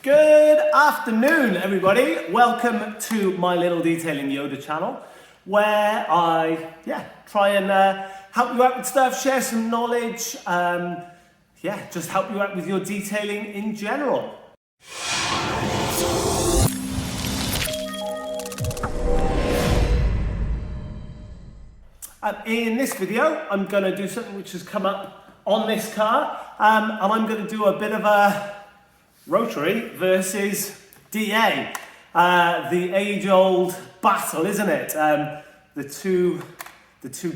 Good afternoon, everybody. Welcome to my little detailing Yoda channel, where I try and help you out with stuff, share some knowledge, just help you out with your detailing in general. In this video, I'm going to do something which has come up on this car, and I'm going to do a bit of a Rotary versus DA. The age-old battle, isn't it? The two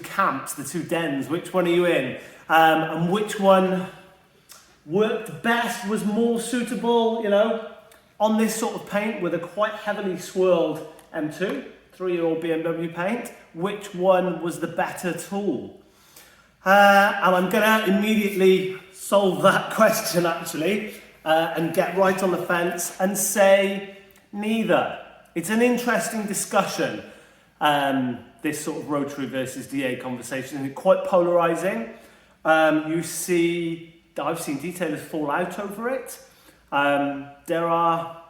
camps, the two dens. Which one are you in? And which one worked best, was more suitable, on this sort of paint with a quite heavily swirled M2, 3-year-old BMW paint. Which one was the better tool? And I'm gonna immediately solve that question actually, and get right on the fence and say neither. It's an interesting discussion, this sort of Rotary versus DA conversation, and quite polarizing. I've seen detailers fall out over it. There are,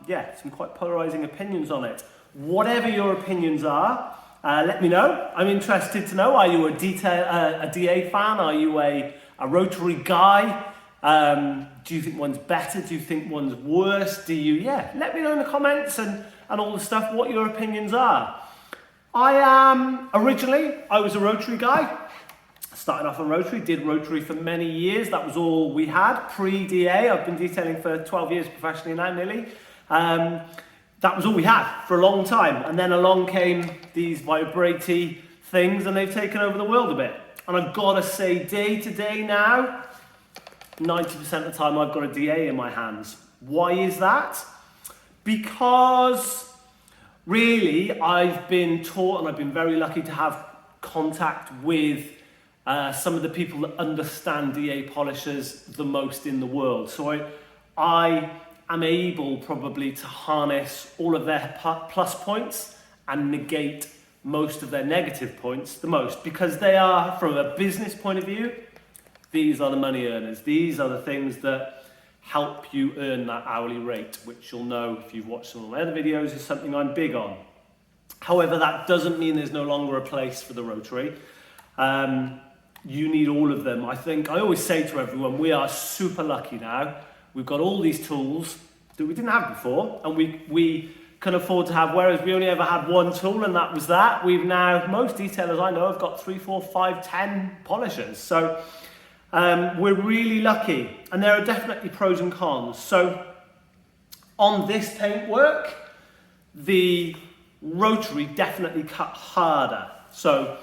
some quite polarizing opinions on it. Whatever your opinions are, let me know. I'm interested to know, are you a DA fan? Are you a Rotary guy? Do you think one's better? Do you think one's worse? Let me know in the comments and all the stuff what your opinions are. Originally, I was a Rotary guy. Started off on Rotary, did Rotary for many years. That was all we had, pre-DA. I've been detailing for 12 years professionally now, nearly. That was all we had for a long time. And then along came these vibratey things and they've taken over the world a bit. And I've got to say, day to day now, 90% of the time I've got a DA in my hands. Why is that? Because really I've been taught, and I've been very lucky to have contact with some of the people that understand DA polishers the most in the world. So I am able probably to harness all of their plus points and negate most of their negative points the most, because they are, from a business point of view, these are the money earners. These are the things that help you earn that hourly rate, which you'll know if you've watched some of my other videos is something I'm big on. However, that doesn't mean there's no longer a place for the Rotary. You need all of them. I always say to everyone, we are super lucky now. We've got all these tools that we didn't have before, and we can afford to have, whereas we only ever had one tool and that was that. We've now, most detailers I know have got 3, 4, 5, 10 polishers. So we're really lucky, and there are definitely pros and cons. So on this paintwork, the Rotary definitely cut harder. So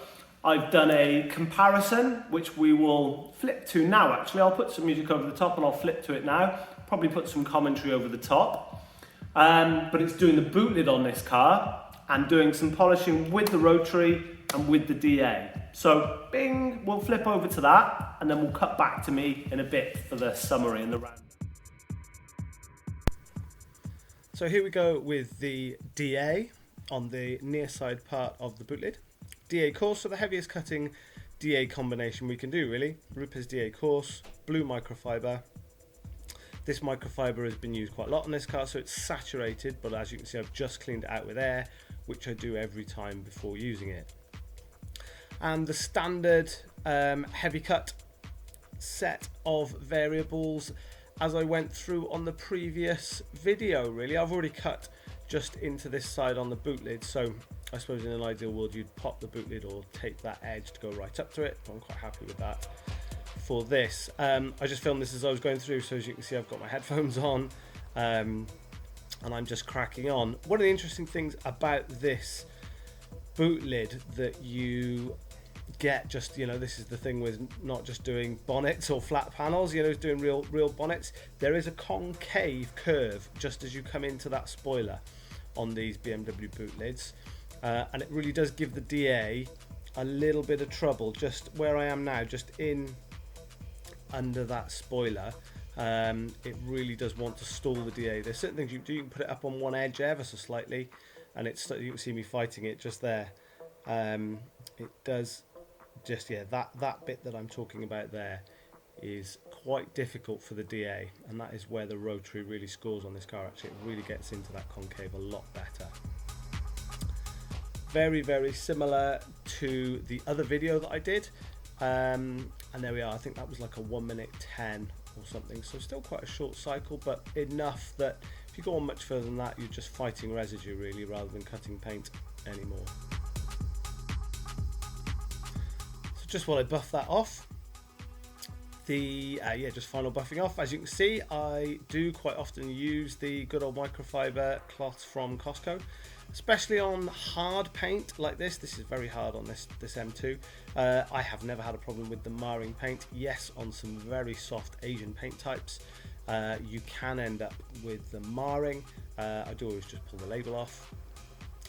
I've done a comparison, which we will flip to now actually. I'll put some music over the top and I'll flip to it now. Probably put some commentary over the top. But it's doing the boot lid on this car and doing some polishing with the Rotary and with the DA. So bing, we'll flip over to that and then we'll cut back to me in a bit for the summary and the round. So here we go with the DA on the near side part of the boot lid. DA coarse, so the heaviest cutting DA combination we can do really. Rupes DA coarse, blue microfiber. This microfiber has been used quite a lot on this car, so it's saturated, but as you can see I've just cleaned it out with air, which I do every time before using it. And the standard heavy cut set of variables as I went through on the previous video really. I've already cut just into this side on the boot lid, so I suppose in an ideal world you'd pop the boot lid or tape that edge to go right up to it. I'm quite happy with that for this. I just filmed this as I was going through, so as you can see I've got my headphones on and I'm just cracking on. One of the interesting things about this boot lid that you get, just this is the thing with not just doing bonnets or flat panels, doing real bonnets. There is a concave curve just as you come into that spoiler on these BMW boot lids, and it really does give the DA a little bit of trouble. Just where I am now, just in under that spoiler, it really does want to stall the DA. There's certain things you can put it up on one edge ever so slightly, and you can see me fighting it just there. It does just, that bit that I'm talking about there is quite difficult for the DA, and that is where the Rotary really scores on this car. Actually, it really gets into that concave a lot better. Very, very similar to the other video that I did, and there we are. I think that was like a 1:10 or something, so still quite a short cycle, but enough that if you go on much further than that, you're just fighting residue really, rather than cutting paint anymore. So just while I buff that off, just final buffing off. As you can see, I do quite often use the good old microfiber cloth from Costco, especially on hard paint like this. This is very hard on this M2. I have never had a problem with the marring paint. Yes, on some very soft Asian paint types, you can end up with the marring. I do always just pull the label off.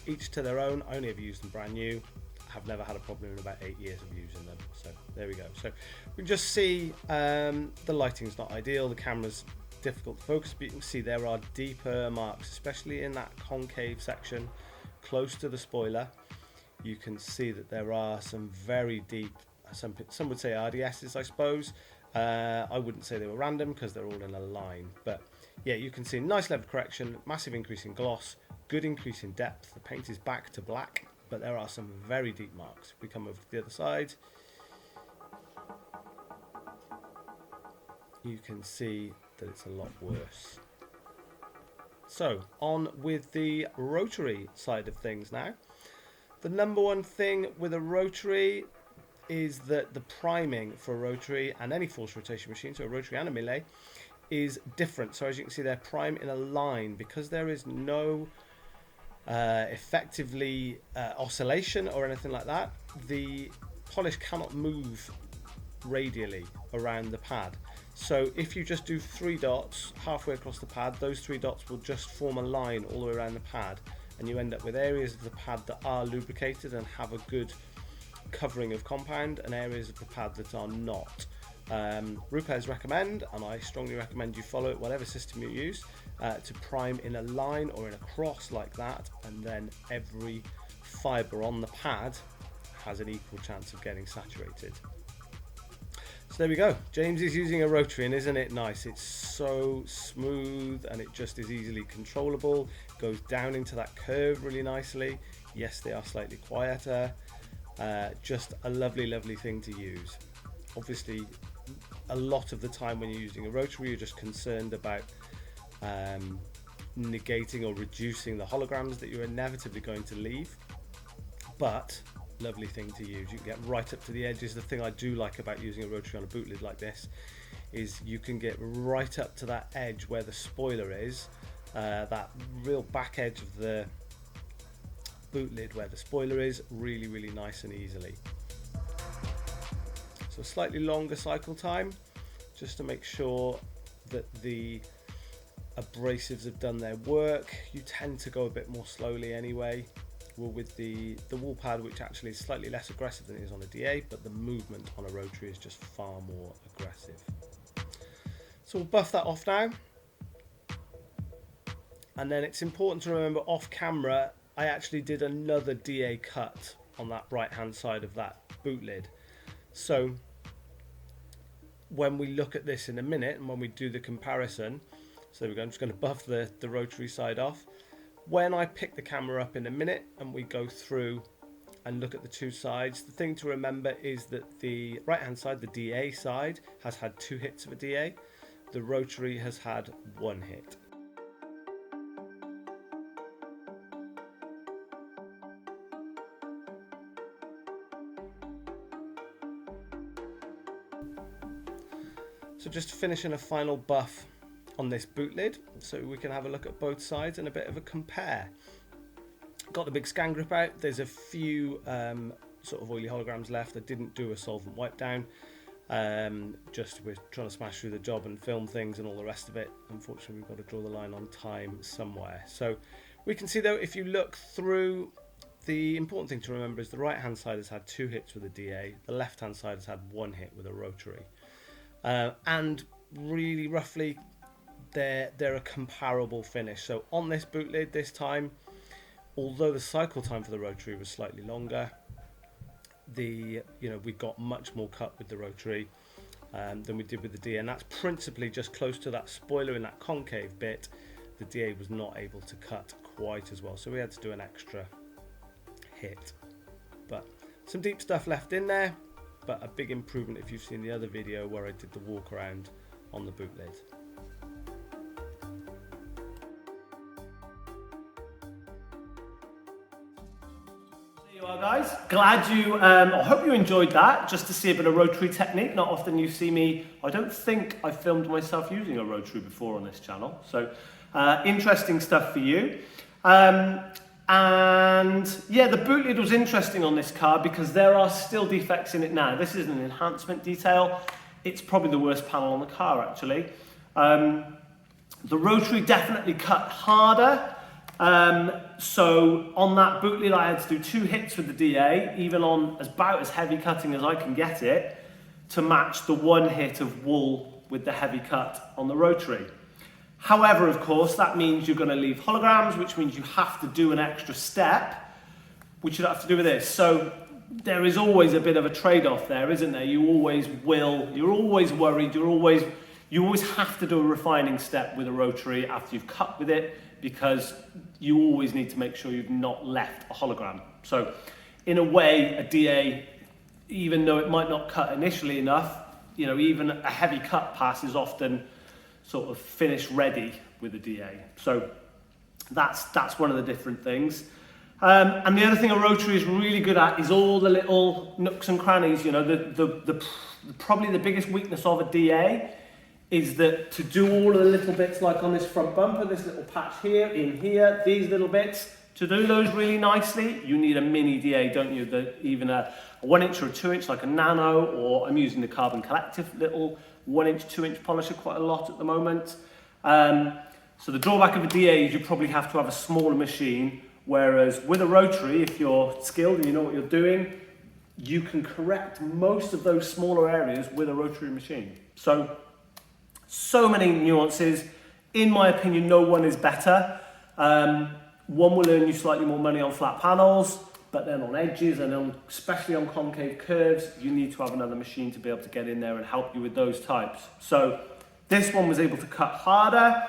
Each to their own. I only ever use them brand new. Have never had a problem in about 8 years of using them. So there we go. So we can just see the lighting's not ideal. The camera's difficult to focus, but you can see there are deeper marks, especially in that concave section close to the spoiler. You can see that there are some very deep, some would say RDSs, I suppose. I wouldn't say they were random because they're all in a line, but yeah, you can see nice level correction, massive increase in gloss, good increase in depth. The paint is back to black, but there are some very deep marks. If we come over to the other side, you can see that it's a lot worse. So on with the rotary side of things now. The number one thing with a rotary is that the priming for a rotary and any forced rotation machine, so a rotary and a Millet, is different. So as you can see, they're prime in a line because there is no effectively oscillation or anything like that. The polish cannot move radially around the pad. So if you just do 3 dots halfway across the pad, those 3 dots will just form a line all the way around the pad, and you end up with areas of the pad that are lubricated and have a good covering of compound, and areas of the pad that are not. Rupes recommend, and I strongly recommend you follow it, whatever system you use, to prime in a line or in a cross like that, and then every fibre on the pad has an equal chance of getting saturated. So there we go. James is using a rotary, and isn't it nice? It's so smooth and it just is easily controllable. Goes down into that curve really nicely. Yes, they are slightly quieter. Just a lovely, lovely thing to use. Obviously, a lot of the time when you're using a rotary, you're just concerned about negating or reducing the holograms that you're inevitably going to leave. But lovely thing to use. You can get right up to the edges. The thing I do like about using a rotary on a boot lid like this is you can get right up to that edge where the spoiler is, that real back edge of the boot lid where the spoiler is, really, really nice and easily. So slightly longer cycle time, just to make sure that the abrasives have done their work. You tend to go a bit more slowly anyway. Well, with the wall pad, which actually is slightly less aggressive than it is on a DA, but the movement on a rotary is just far more aggressive. So we'll buff that off now. And then it's important to remember off camera, I actually did another DA cut on that right hand side of that boot lid. So when we look at this in a minute and when we do the comparison, so there we go, I'm just going to buff the rotary side off. When I pick the camera up in a minute and we go through and look at the two sides, the thing to remember is that the right hand side, the DA side, has had 2 hits of a DA. The rotary has had 1 hit. So just finishing a final buff on this boot lid so we can have a look at both sides and a bit of a compare. Got the big scan grip out. There's a few sort of oily holograms left. I didn't do a solvent wipe down. Just we're trying to smash through the job and film things and all the rest of it. Unfortunately, we've got to draw the line on time somewhere. So we can see though, if you look through, the important thing to remember is the right hand side has had 2 hits with a DA. The left hand side has had 1 hit with a rotary. And really roughly, they're a comparable finish. So on this boot lid this time, although the cycle time for the rotary was slightly longer, we got much more cut with the rotary. than we did with the DA, and that's principally just close to that spoiler in that concave bit. The DA was not able to cut quite as well, so we had to do an extra hit. But some deep stuff left in there, but a big improvement if you've seen the other video where I did the walk around on the boot lid. There you are, guys. Glad you, I hope you enjoyed that, just to see a bit of rotary technique. Not often you see me, I don't think I filmed myself using a rotary before on this channel, so interesting stuff for you. And yeah, the boot lid was interesting on this car because there are still defects in it now. This is an enhancement detail. It's probably the worst panel on the car, actually. The rotary definitely cut harder. So on that boot lid, I had to do 2 hits with the DA, even on about as heavy cutting as I can get it, to match the 1 hit of wool with the heavy cut on the rotary. However, of course, that means you're going to leave holograms, which means you have to do an extra step, which you don't have to do with this. So there is always a bit of a trade-off there, isn't there? You always will, you're always worried, you always have to do a refining step with a rotary after you've cut with it, because you always need to make sure you've not left a hologram. So in a way, a DA, even though it might not cut initially enough, you know, even a heavy cut pass is often sort of finish ready with a DA. So that's one of the different things. And the other thing a rotary is really good at is all the little nooks and crannies. You know, probably the biggest weakness of a DA is that to do all of the little bits, like on this front bumper, this little patch here, in here, these little bits, to do those really nicely, you need a mini DA, don't you? Even a 1 inch or a 2 inch, like a Nano, or I'm using the Carbon Collective little 1 inch, 2 inch polisher quite a lot at the moment. So the drawback of a DA is you probably have to have a smaller machine, whereas with a rotary, if you're skilled and you know what you're doing, you can correct most of those smaller areas with a rotary machine. So many nuances. In my opinion, no one is better. One will earn you slightly more money on flat panels, but then on edges and especially on concave curves, you need to have another machine to be able to get in there and help you with those types. So this one was able to cut harder.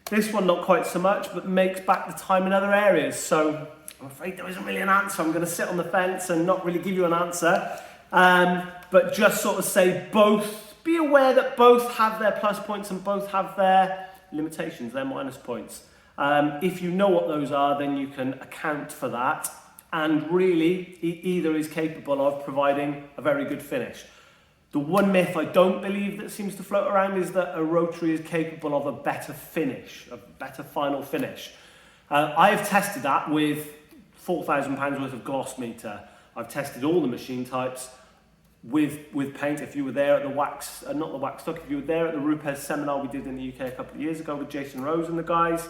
This one not quite so much, but makes back the time in other areas. So I'm afraid there isn't really an answer. I'm going to sit on the fence and not really give you an answer, but just sort of say both. Be aware that both have their plus points and both have their limitations, their minus points. If you know what those are, then you can account for that. And really, either is capable of providing a very good finish. The one myth I don't believe that seems to float around is that a rotary is capable of a better finish, a better final finish. I have tested that with £4,000 worth of gloss meter. I've tested all the machine types with paint. If you were there at the wax, not the wax stock, if you were there at the Rupes seminar we did in the UK a couple of years ago with Jason Rose and the guys,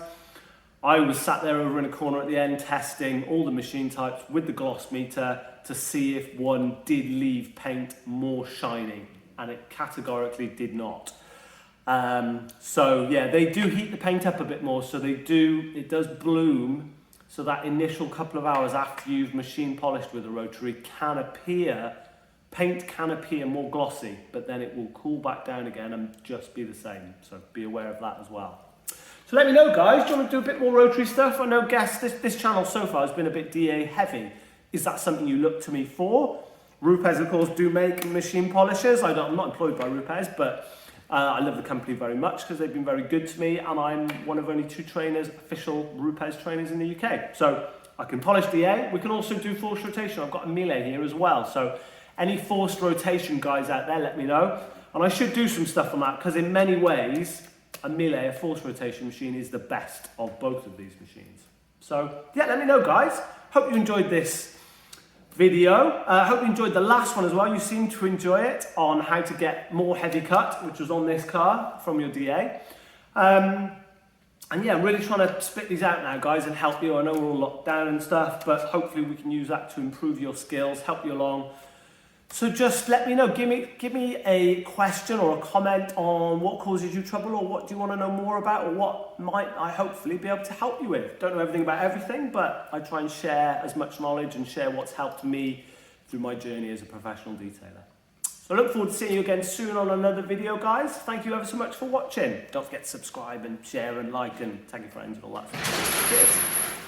I was sat there over in a corner at the end testing all the machine types with the gloss meter to see if one did leave paint more shiny, and it categorically did not. So yeah, they do heat the paint up a bit more, so it does bloom, so that initial couple of hours after you've machine polished with a rotary paint can appear more glossy, but then it will cool back down again and just be the same. So be aware of that as well. So let me know, guys, do you want to do a bit more rotary stuff? I know, this channel so far has been a bit DA heavy. Is that something you look to me for? Rupes, of course, do make machine polishers. I'm not employed by Rupes, but I love the company very much because they've been very good to me, and I'm one of only 2 trainers, official Rupes trainers in the UK. So I can polish DA. We can also do forced rotation. I've got a Miele here as well. So any forced rotation guys out there, let me know. And I should do some stuff on that, because in many ways, a Miele, a forced rotation machine, is the best of both of these machines. So yeah, let me know, guys. Hope you enjoyed this video. Hope you enjoyed the last one as well. You seem to enjoy it, on how to get more heavy cut, which was on this car from your DA. And yeah, I'm really trying to spit these out now, guys, and help you. I know we're all locked down and stuff, but hopefully we can use that to improve your skills, help you along. So just let me know, give me a question or a comment on what causes you trouble, or what do you want to know more about, or what might I hopefully be able to help you with. Don't know everything about everything, but I try and share as much knowledge and share what's helped me through my journey as a professional detailer. So I look forward to seeing you again soon on another video, guys. Thank you ever so much for watching. Don't forget to subscribe and share and like and tag your friends and all that. Cheers.